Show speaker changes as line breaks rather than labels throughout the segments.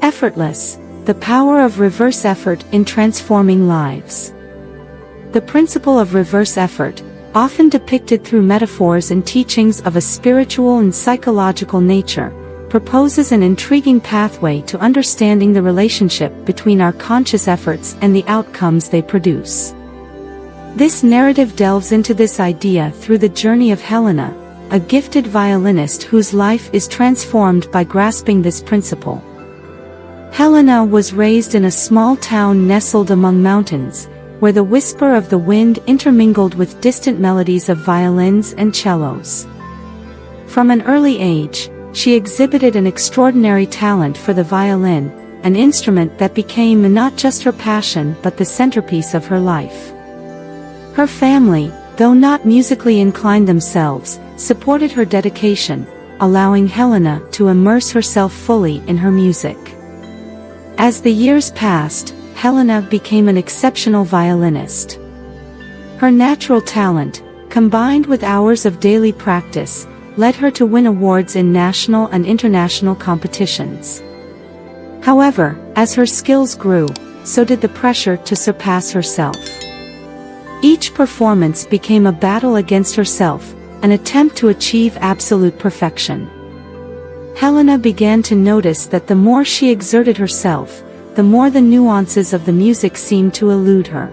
Effortless, the power of reverse effort in transforming lives. The principle of reverse effort, often depicted through metaphors and teachings of a spiritual and psychological nature, proposes an intriguing pathway to understanding the relationship between our conscious efforts and the outcomes they produce. This narrative delves into this idea through the journey of Helena, a gifted violinist whose life is transformed by grasping this principle. Helena was raised in a small town nestled among mountains, where the whisper of the wind intermingled with distant melodies of violins and cellos. From an early age, she exhibited an extraordinary talent for the violin, an instrument that became not just her passion but the centerpiece of her life. Her family, though not musically inclined themselves, supported her dedication, allowing Helena to immerse herself fully in her music. As the years passed, Helena became an exceptional violinist. Her natural talent, combined with hours of daily practice, led her to win awards in national and international competitions. However, as her skills grew, so did the pressure to surpass herself. Each performance became a battle against herself, an attempt to achieve absolute perfection. Helena began to notice that the more she exerted herself, the more the nuances of the music seemed to elude her.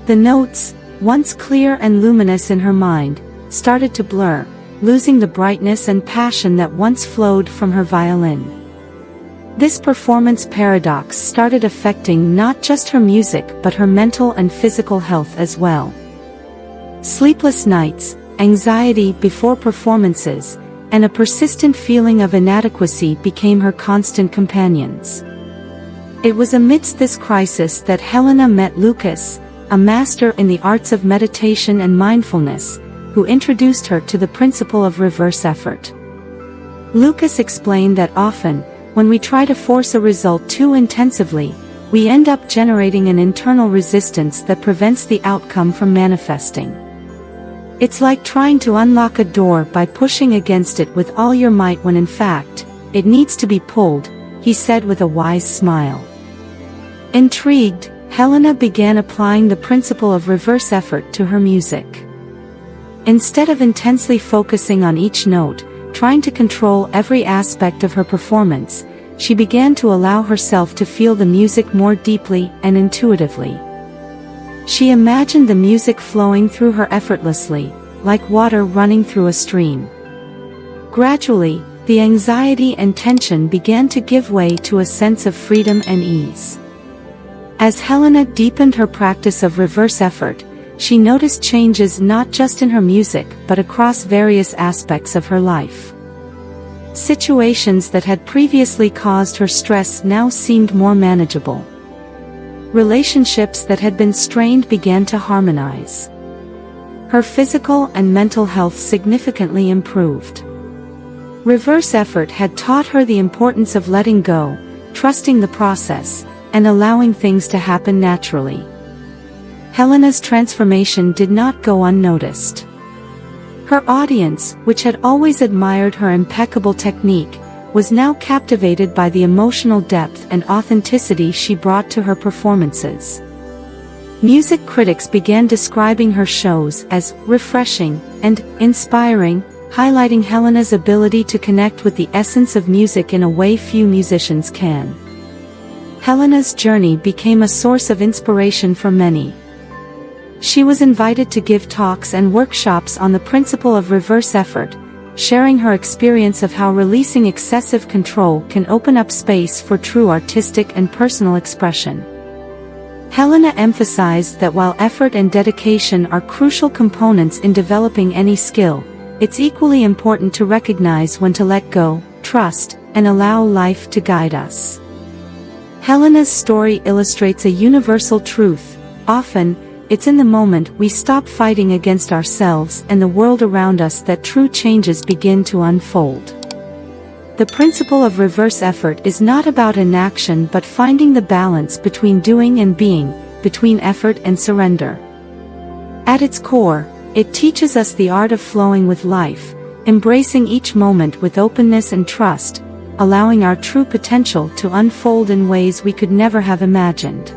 The notes, once clear and luminous in her mind, started to blur, losing the brightness and passion that once flowed from her violin. This performance paradox started affecting not just her music but her mental and physical health as well. Sleepless nights, anxiety before performances, and a persistent feeling of inadequacy became her constant companions. It was amidst this crisis that Helena met Lucas, a master in the arts of meditation and mindfulness, who introduced her to the principle of reverse effort. Lucas explained that often, when we try to force a result too intensively, we end up generating an internal resistance that prevents the outcome from manifesting. It's like trying to unlock a door by pushing against it with all your might when in fact, it needs to be pulled, he said with a wise smile. Intrigued, Helena began applying the principle of reverse effort to her music. Instead of intensely focusing on each note, trying to control every aspect of her performance, she began to allow herself to feel the music more deeply and intuitively. She imagined the music flowing through her effortlessly, like water running through a stream. Gradually, the anxiety and tension began to give way to a sense of freedom and ease. As Helena deepened her practice of reverse effort, she noticed changes not just in her music but across various aspects of her life. Situations that had previously caused her stress now seemed more manageable. Relationships that had been strained began to harmonize. Her physical and mental health significantly improved. Reverse effort had taught her the importance of letting go, trusting the process, and allowing things to happen naturally. Helena's transformation did not go unnoticed. Her audience, which had always admired her impeccable technique, was now captivated by the emotional depth and authenticity she brought to her performances. Music critics began describing her shows as refreshing and inspiring, highlighting Helena's ability to connect with the essence of music in a way few musicians can. Helena's journey became a source of inspiration for many. She was invited to give talks and workshops on the principle of reverse effort, sharing her experience of how releasing excessive control can open up space for true artistic and personal expression. Helena emphasized that while effort and dedication are crucial components in developing any skill, it's equally important to recognize when to let go, trust, and allow life to guide us. Helena's story illustrates a universal truth. Often, it's in the moment we stop fighting against ourselves and the world around us that true changes begin to unfold. The principle of reverse effort is not about inaction but finding the balance between doing and being, between effort and surrender. At its core, it teaches us the art of flowing with life, embracing each moment with openness and trust, allowing our true potential to unfold in ways we could never have imagined.